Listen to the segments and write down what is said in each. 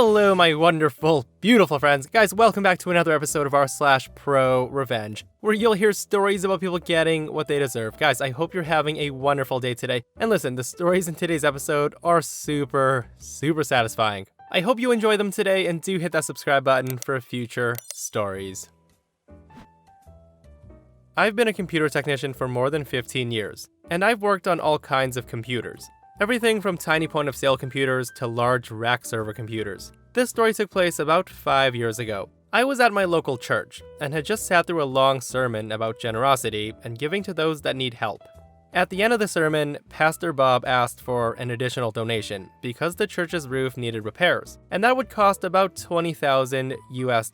Hello, my wonderful, beautiful friends. Guys, welcome back to another episode of r/ProRevenge, where you'll hear stories about people getting what they deserve. Guys, I hope you're having a wonderful day today. And listen, the stories in today's episode are super satisfying. I hope you enjoy them today, and do hit that subscribe button for future stories. I've been a computer technician for more than 15 years, and I've worked on all kinds of computers. Everything from tiny point-of-sale computers to large rack server computers. This story took place about 5 years ago. I was at my local church and had just sat through a long sermon about generosity and giving to those that need help. At the end of the sermon, Pastor Bob asked for an additional donation because the church's roof needed repairs, and that would cost about $20,000 US.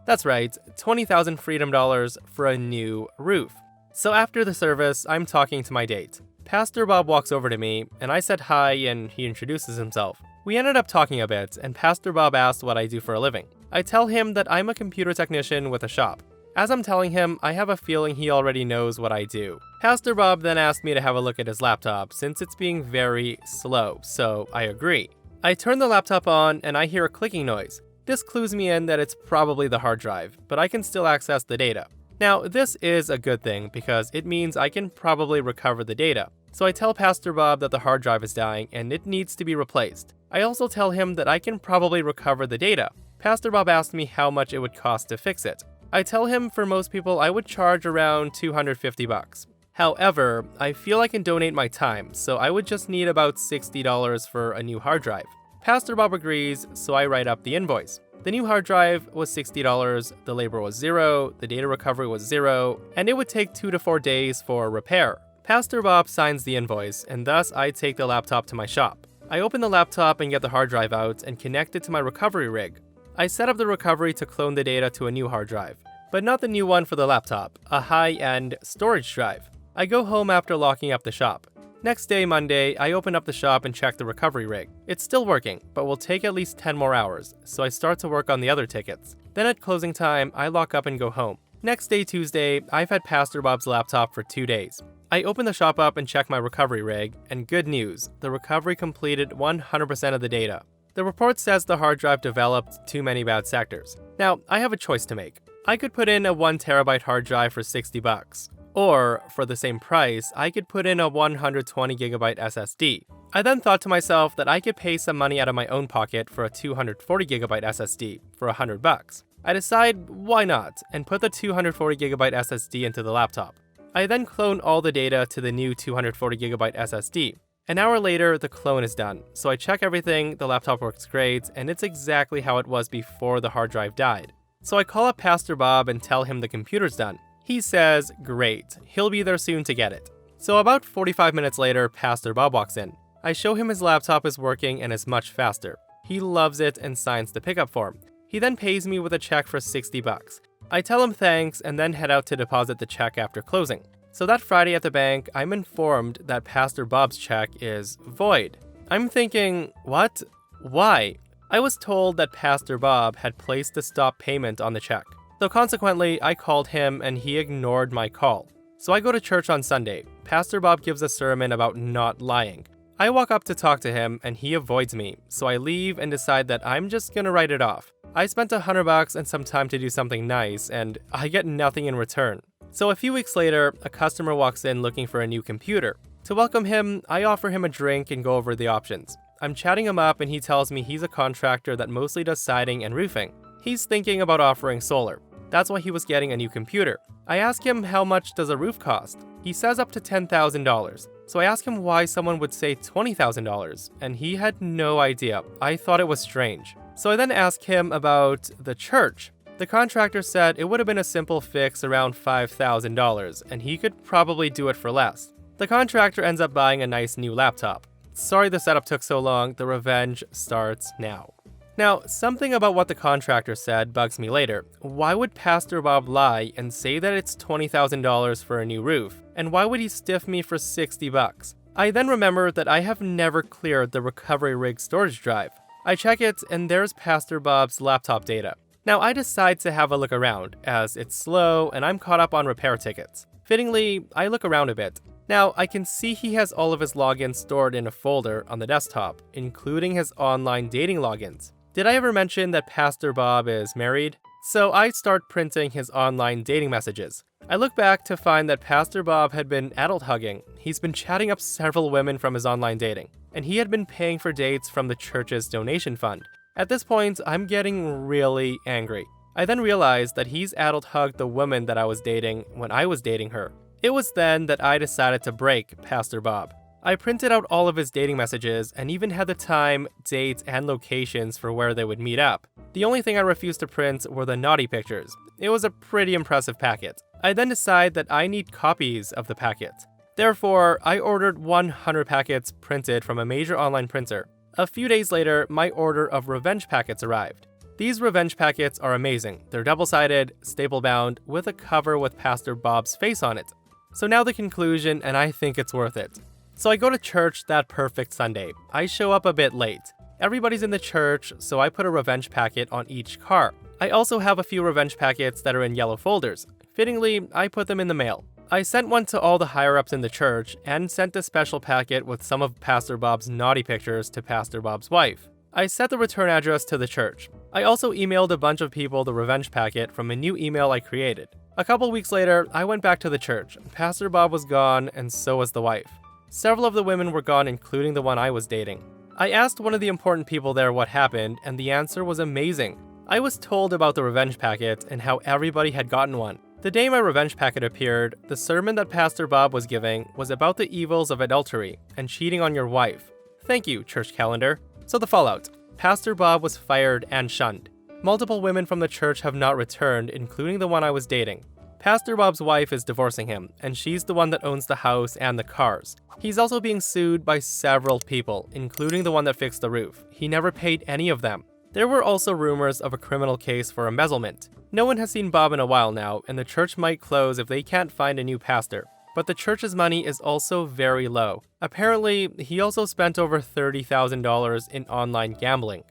That's right, 20,000 freedom dollars for a new roof. So after the service, I'm talking to my date. Pastor Bob walks over to me, and I said hi, and he introduces himself. We ended up talking a bit, and Pastor Bob asked what I do for a living. I tell him that I'm a computer technician with a shop. As I'm telling him, I have a feeling he already knows what I do. Pastor Bob then asked me to have a look at his laptop, since it's being very slow, so I agree. I turn the laptop on, and I hear a clicking noise. This clues me in that it's probably the hard drive, but I can still access the data. Now, this is a good thing because it means I can probably recover the data. So I tell Pastor Bob that the hard drive is dying and it needs to be replaced. I also tell him that I can probably recover the data. Pastor Bob asked me how much it would cost to fix it. I tell him for most people I would charge around $250. However, I feel I can donate my time, so I would just need about $60 for a new hard drive. Pastor Bob agrees, so I write up the invoice. The new hard drive was $60, the labor was $0, the data recovery was $0, and it would take 2 to 4 days for repair. Pastor Bob signs the invoice, and thus I take the laptop to my shop. I open the laptop and get the hard drive out and connect it to my recovery rig. I set up the recovery to clone the data to a new hard drive, but not the new one for the laptop, a high-end storage drive. I go home after locking up the shop. Next day, Monday, I open up the shop and check the recovery rig. It's still working, but will take at least 10 more hours, so I start to work on the other tickets. Then at closing time, I lock up and go home. Next day, Tuesday, I've had Pastor Bob's laptop for 2 days. I open the shop up and check my recovery rig, and good news, the recovery completed 100% of the data. The report says the hard drive developed too many bad sectors. Now, I have a choice to make. I could put in a 1TB hard drive for $60. Or, for the same price, I could put in a 120GB SSD. I then thought to myself that I could pay some money out of my own pocket for a 240GB SSD for $100. I decide why not, and put the 240GB SSD into the laptop. I then clone all the data to the new 240GB SSD. An hour later, the clone is done, so I check everything, the laptop works great, and it's exactly how it was before the hard drive died. So I call up Pastor Bob and tell him the computer's done. He says, great, he'll be there soon to get it. So about 45 minutes later, Pastor Bob walks in. I show him his laptop is working and is much faster. He loves it and signs the pickup form. He then pays me with a check for $60. I tell him thanks and then head out to deposit the check after closing. So that Friday at the bank, I'm informed that Pastor Bob's check is void. I'm thinking, what? Why? I was told that Pastor Bob had placed a stop payment on the check. So consequently, I called him and he ignored my call. So I go to church on Sunday. Pastor Bob gives a sermon about not lying. I walk up to talk to him and he avoids me, so I leave and decide that I'm just gonna write it off. I spent $100 and some time to do something nice, and I get nothing in return. So a few weeks later, a customer walks in looking for a new computer. To welcome him, I offer him a drink and go over the options. I'm chatting him up and he tells me he's a contractor that mostly does siding and roofing. He's thinking about offering solar. That's why he was getting a new computer. I ask him how much does a roof cost. He says up to $10,000. So I ask him why someone would say $20,000, and he had no idea. I thought it was strange. So I then asked him about the church. The contractor said it would have been a simple fix around $5,000, and he could probably do it for less. The contractor ends up buying a nice new laptop. Sorry the setup took so long, the revenge starts now. Now, something about what the contractor said bugs me later. Why would Pastor Bob lie and say that it's $20,000 for a new roof? And why would he stiff me for $60? I then remember that I have never cleared the recovery rig storage drive. I check it and there's Pastor Bob's laptop data. Now I decide to have a look around, as it's slow and I'm caught up on repair tickets. Fittingly, I look around a bit. Now, I can see he has all of his logins stored in a folder on the desktop, including his online dating logins. Did I ever mention that Pastor Bob is married? So I start printing his online dating messages. I look back to find that Pastor Bob had been adult hugging. He's been chatting up several women from his online dating, and he had been paying for dates from the church's donation fund. At this point, I'm getting really angry. I then realized that he's adult hugged the woman that I was dating when I was dating her. It was then that I decided to break Pastor Bob. I printed out all of his dating messages and even had the time, dates, and locations for where they would meet up. The only thing I refused to print were the naughty pictures. It was a pretty impressive packet. I then decided that I need copies of the packet. Therefore, I ordered 100 packets printed from a major online printer. A few days later, my order of revenge packets arrived. These revenge packets are amazing. They're double-sided, staple-bound, with a cover with Pastor Bob's face on it. So now the conclusion, and I think it's worth it. So I go to church that perfect Sunday. I show up a bit late. Everybody's in the church, so I put a revenge packet on each car. I also have a few revenge packets that are in yellow folders. Fittingly, I put them in the mail. I sent one to all the higher-ups in the church and sent a special packet with some of Pastor Bob's naughty pictures to Pastor Bob's wife. I set the return address to the church. I also emailed a bunch of people the revenge packet from a new email I created. A couple weeks later, I went back to the church. Pastor Bob was gone, and so was the wife. Several of the women were gone, including the one I was dating. I asked one of the important people there what happened, and the answer was amazing. I was told about the revenge packet and how everybody had gotten one. The day my revenge packet appeared, the sermon that Pastor Bob was giving was about the evils of adultery and cheating on your wife. Thank you, church calendar. So the fallout. Pastor Bob was fired and shunned. Multiple women from the church have not returned, including the one I was dating. Pastor Bob's wife is divorcing him, and she's the one that owns the house and the cars. He's also being sued by several people, including the one that fixed the roof. He never paid any of them. There were also rumors of a criminal case for embezzlement. No one has seen Bob in a while now, and the church might close if they can't find a new pastor. But the church's money is also very low. Apparently, he also spent over $30,000 in online gambling.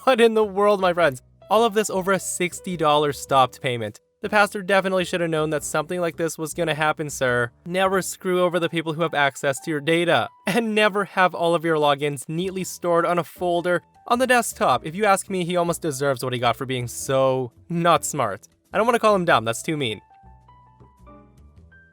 What in the world, my friends? All of this over a $60 stopped payment. The pastor definitely should have known that something like this was gonna happen, sir. Never screw over the people who have access to your data. And never have all of your logins neatly stored on a folder on the desktop. If you ask me, he almost deserves what he got for being so not smart. I don't want to call him dumb, that's too mean.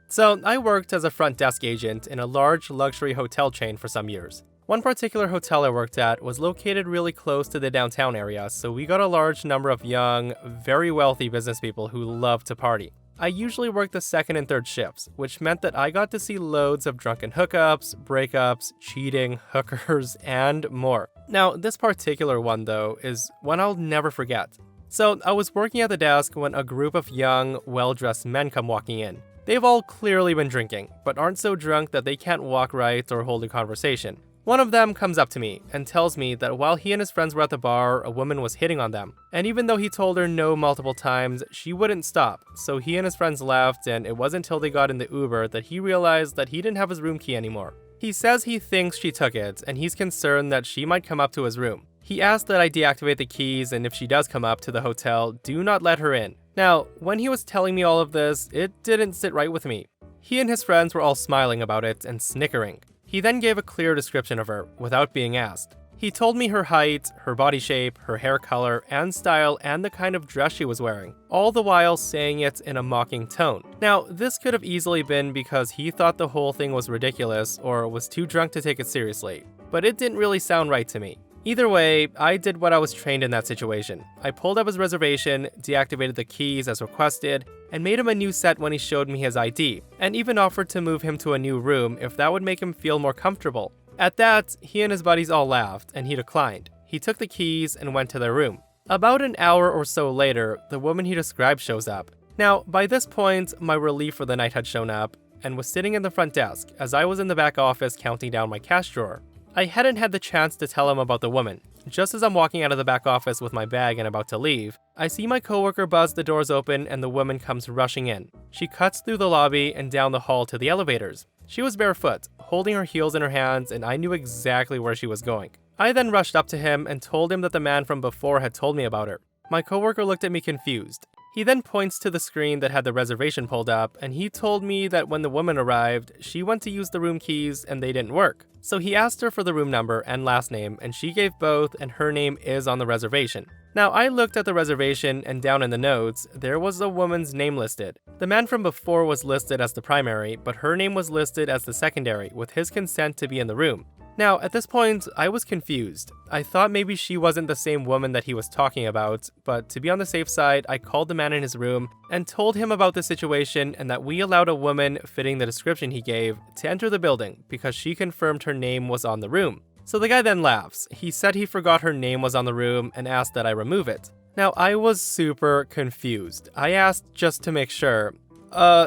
So, I worked as a front desk agent in a large luxury hotel chain for some years. One particular hotel I worked at was located really close to the downtown area, so we got a large number of young, very wealthy business people who loved to party. I usually worked the second and third shifts, which meant that I got to see loads of drunken hookups, breakups, cheating, hookers, and more. Now, this particular one, though, is one I'll never forget. So, I was working at the desk when a group of young, well-dressed men come walking in. They've all clearly been drinking, but aren't so drunk that they can't walk right or hold a conversation. One of them comes up to me and tells me that while he and his friends were at the bar, a woman was hitting on them. And even though he told her no multiple times, she wouldn't stop. So he and his friends left, and it wasn't until they got in the Uber that he realized that he didn't have his room key anymore. He says he thinks she took it, and he's concerned that she might come up to his room. He asked that I deactivate the keys, and if she does come up to the hotel, do not let her in. Now, when he was telling me all of this, it didn't sit right with me. He and his friends were all smiling about it and snickering. He then gave a clear description of her, without being asked. He told me her height, her body shape, her hair color and style, and the kind of dress she was wearing, all the while saying it in a mocking tone. Now, this could have easily been because he thought the whole thing was ridiculous or was too drunk to take it seriously, but it didn't really sound right to me. Either way, I did what I was trained in that situation. I pulled up his reservation, deactivated the keys as requested, and made him a new set when he showed me his ID, and even offered to move him to a new room if that would make him feel more comfortable. At that, he and his buddies all laughed, and he declined. He took the keys and went to their room. About an hour or so later, the woman he described shows up. Now, by this point, my relief for the night had shown up, and was sitting in the front desk as I was in the back office counting down my cash drawer. I hadn't had the chance to tell him about the woman. Just as I'm walking out of the back office with my bag and about to leave, I see my coworker buzz the doors open and the woman comes rushing in. She cuts through the lobby and down the hall to the elevators. She was barefoot, holding her heels in her hands, and I knew exactly where she was going. I then rushed up to him and told him that the man from before had told me about her. My coworker looked at me confused. He then points to the screen that had the reservation pulled up, and he told me that when the woman arrived, she went to use the room keys and they didn't work. So he asked her for the room number and last name, and she gave both, and her name is on the reservation. Now, I looked at the reservation, and down in the notes, there was a woman's name listed. The man from before was listed as the primary, but her name was listed as the secondary, with his consent to be in the room. Now, at this point, I was confused. I thought maybe she wasn't the same woman that he was talking about, but to be on the safe side, I called the man in his room and told him about the situation and that we allowed a woman fitting the description he gave to enter the building because she confirmed her name was on the room. So the guy then laughs. He said he forgot her name was on the room and asked that I remove it. Now, I was super confused. I asked just to make sure.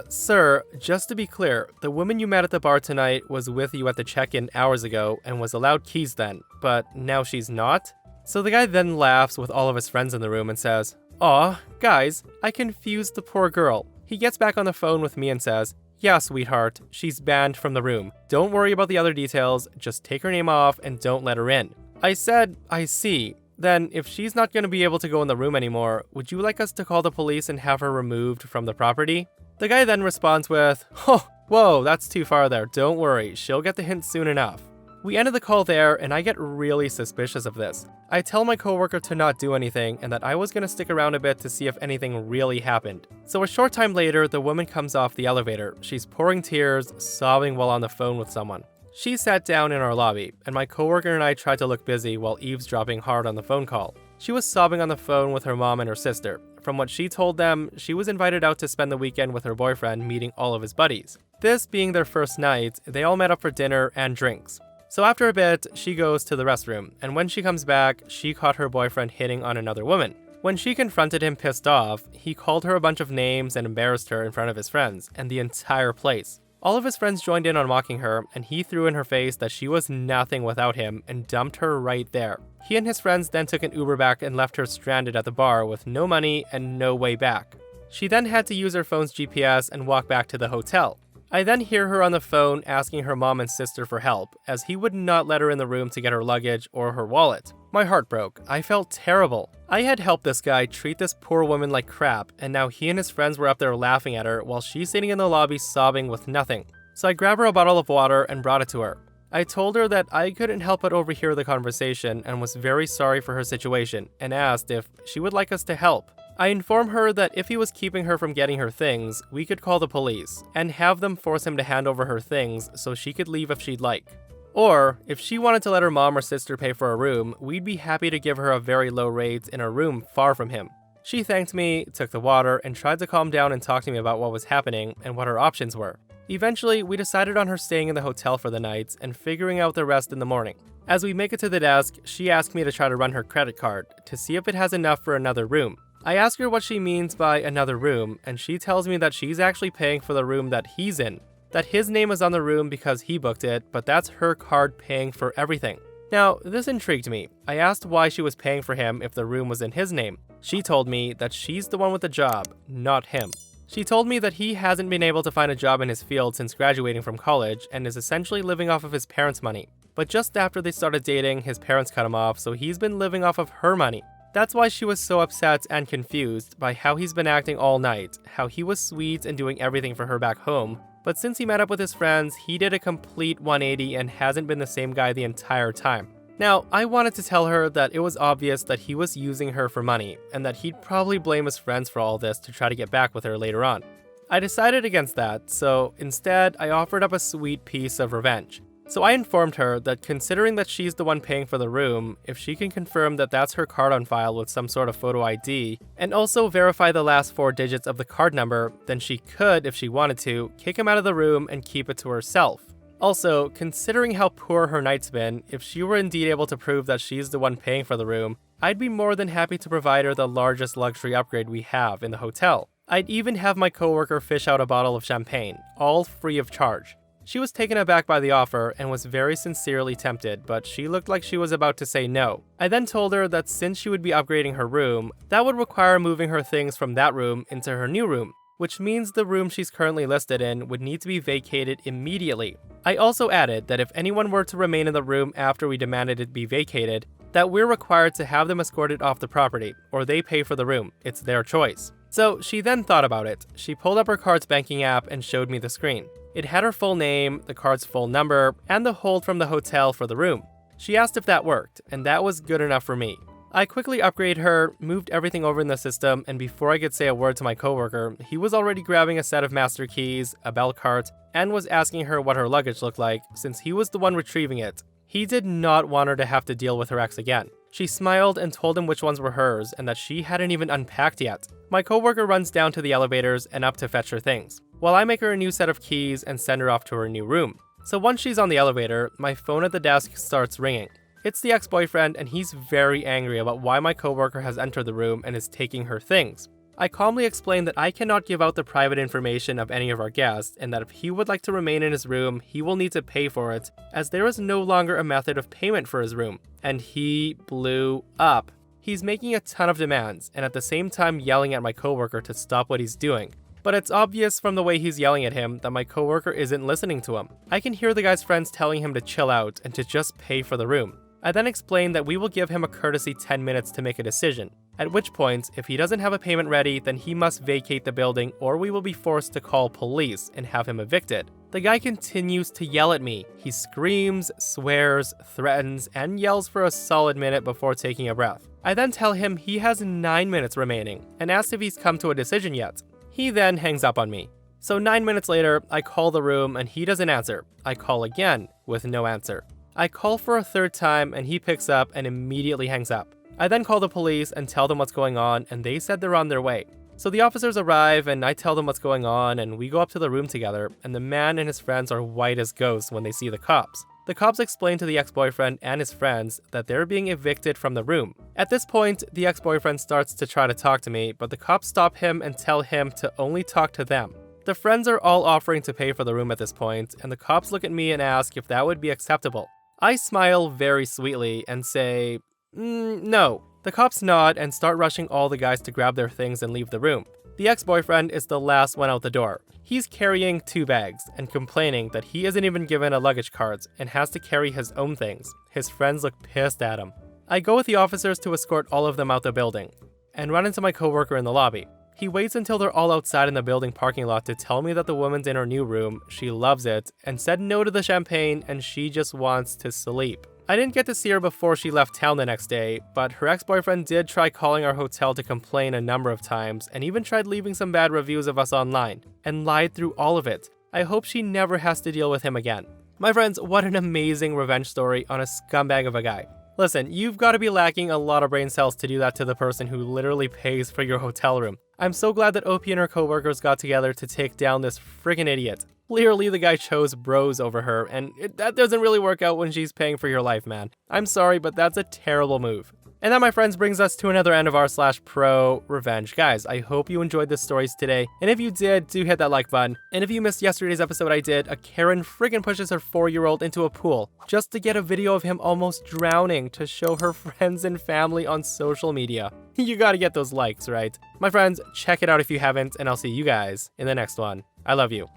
Sir, just to be clear, the woman you met at the bar tonight was with you at the check-in hours ago and was allowed keys then, but now she's not? So the guy then laughs with all of his friends in the room and says, "Aw, guys, I confused the poor girl." He gets back on the phone with me and says, "Yeah, sweetheart, she's banned from the room. Don't worry about the other details, just take her name off and don't let her in." I said, "I see. Then, if she's not going to be able to go in the room anymore, would you like us to call the police and have her removed from the property?" The guy then responds with, "Oh, whoa, that's too far there. Don't worry, she'll get the hint soon enough." We ended the call there, and I get really suspicious of this. I tell my coworker to not do anything and that I was going to stick around a bit to see if anything really happened. So a short time later, the woman comes off the elevator. She's pouring tears, sobbing while on the phone with someone. She sat down in our lobby, and my coworker and I tried to look busy while eavesdropping hard on the phone call. She was sobbing on the phone with her mom and her sister. From what she told them, she was invited out to spend the weekend with her boyfriend, meeting all of his buddies. This being their first night, they all met up for dinner and drinks. So after a bit, she goes to the restroom, and when she comes back, she caught her boyfriend hitting on another woman. When she confronted him pissed off, he called her a bunch of names and embarrassed her in front of his friends and the entire place. All of his friends joined in on mocking her, and he threw in her face that she was nothing without him and dumped her right there. He and his friends then took an Uber back and left her stranded at the bar with no money and no way back. She then had to use her phone's GPS and walk back to the hotel. I then hear her on the phone asking her mom and sister for help, as he would not let her in the room to get her luggage or her wallet. My heart broke. I felt terrible. I had helped this guy treat this poor woman like crap, and now he and his friends were up there laughing at her while she's sitting in the lobby sobbing with nothing. So I grabbed her a bottle of water and brought it to her. I told her that I couldn't help but overhear the conversation and was very sorry for her situation, and asked if she would like us to help. I informed her that if he was keeping her from getting her things, we could call the police and have them force him to hand over her things so she could leave if she'd like. Or, if she wanted to let her mom or sister pay for a room, we'd be happy to give her a very low rate in a room far from him. She thanked me, took the water, and tried to calm down and talk to me about what was happening and what her options were. Eventually, we decided on her staying in the hotel for the night and figuring out the rest in the morning. As we make it to the desk, she asked me to try to run her credit card to see if it has enough for another room. I ask her what she means by another room, and she tells me that she's actually paying for the room that he's in. That his name is on the room because he booked it, but that's her card paying for everything. Now, this intrigued me. I asked why she was paying for him if the room was in his name. She told me that she's the one with the job, not him. She told me that he hasn't been able to find a job in his field since graduating from college and is essentially living off of his parents' money. But just after they started dating, his parents cut him off, so he's been living off of her money. That's why she was so upset and confused by how he's been acting all night, how he was sweet and doing everything for her back home, but since he met up with his friends, he did a complete 180 and hasn't been the same guy the entire time. Now, I wanted to tell her that it was obvious that he was using her for money, and that he'd probably blame his friends for all this to try to get back with her later on. I decided against that, so instead, I offered up a sweet piece of revenge. So I informed her that considering that she's the one paying for the room, if she can confirm that that's her card on file with some sort of photo ID, and also verify the last 4 digits of the card number, then she could, if she wanted to, kick him out of the room and keep it to herself. Also, considering how poor her night's been, if she were indeed able to prove that she's the one paying for the room, I'd be more than happy to provide her the largest luxury upgrade we have in the hotel. I'd even have my coworker fish out a bottle of champagne, all free of charge. She was taken aback by the offer and was very sincerely tempted, but she looked like she was about to say no. I then told her that since she would be upgrading her room, that would require moving her things from that room into her new room, which means the room she's currently listed in would need to be vacated immediately. I also added that if anyone were to remain in the room after we demanded it be vacated, that we're required to have them escorted off the property, or they pay for the room. It's their choice. So she then thought about it. She pulled up her card's banking app and showed me the screen. It had her full name, the card's full number, and the hold from the hotel for the room. She asked if that worked, and that was good enough for me. I quickly upgraded her, moved everything over in the system, and before I could say a word to my coworker, he was already grabbing a set of master keys, a bell cart, and was asking her what her luggage looked like since he was the one retrieving it. He did not want her to have to deal with her ex again. She smiled and told him which ones were hers and that she hadn't even unpacked yet. My coworker runs down to the elevators and up to fetch her things, while I make her a new set of keys and send her off to her new room. So once she's on the elevator, my phone at the desk starts ringing. It's the ex-boyfriend, and he's very angry about why my coworker has entered the room and is taking her things. I calmly explain that I cannot give out the private information of any of our guests, and that if he would like to remain in his room, he will need to pay for it, as there is no longer a method of payment for his room. And he blew up. He's making a ton of demands, and at the same time yelling at my coworker to stop what he's doing. But it's obvious from the way he's yelling at him that my coworker isn't listening to him. I can hear the guy's friends telling him to chill out and to just pay for the room. I then explain that we will give him a courtesy 10 minutes to make a decision, at which point, if he doesn't have a payment ready, then he must vacate the building or we will be forced to call police and have him evicted. The guy continues to yell at me. He screams, swears, threatens, and yells for a solid minute before taking a breath. I then tell him he has 9 minutes remaining and ask if he's come to a decision yet. He then hangs up on me. So 9 minutes later, I call the room and he doesn't answer. I call again with no answer. I call for a third time and he picks up and immediately hangs up. I then call the police and tell them what's going on, and they said they're on their way. So the officers arrive and I tell them what's going on, and we go up to the room together, and the man and his friends are white as ghosts when they see the cops. The cops explain to the ex-boyfriend and his friends that they're being evicted from the room. At this point, the ex-boyfriend starts to try to talk to me, but the cops stop him and tell him to only talk to them. The friends are all offering to pay for the room at this point, and the cops look at me and ask if that would be acceptable. I smile very sweetly and say, no. The cops nod and start rushing all the guys to grab their things and leave the room. The ex-boyfriend is the last one out the door. He's carrying 2 bags and complaining that he isn't even given a luggage cart and has to carry his own things. His friends look pissed at him. I go with the officers to escort all of them out the building and run into my coworker in the lobby. He waits until they're all outside in the building parking lot to tell me that the woman's in her new room, she loves it, and said no to the champagne and she just wants to sleep. I didn't get to see her before she left town the next day, but her ex-boyfriend did try calling our hotel to complain a number of times and even tried leaving some bad reviews of us online, and lied through all of it. I hope she never has to deal with him again. My friends, what an amazing revenge story on a scumbag of a guy. Listen, you've got to be lacking a lot of brain cells to do that to the person who literally pays for your hotel room. I'm so glad that OP and her coworkers got together to take down this friggin' idiot. Clearly the guy chose bros over her, and that doesn't really work out when she's paying for your life, man. I'm sorry, but that's a terrible move. And that, my friends, brings us to another end of r/ProRevenge. Guys, I hope you enjoyed the stories today, and if you did, do hit that like button. And if you missed yesterday's episode I did, a Karen friggin' pushes her 4-year-old into a pool just to get a video of him almost drowning to show her friends and family on social media. You gotta get those likes, right? My friends, check it out if you haven't, and I'll see you guys in the next one. I love you.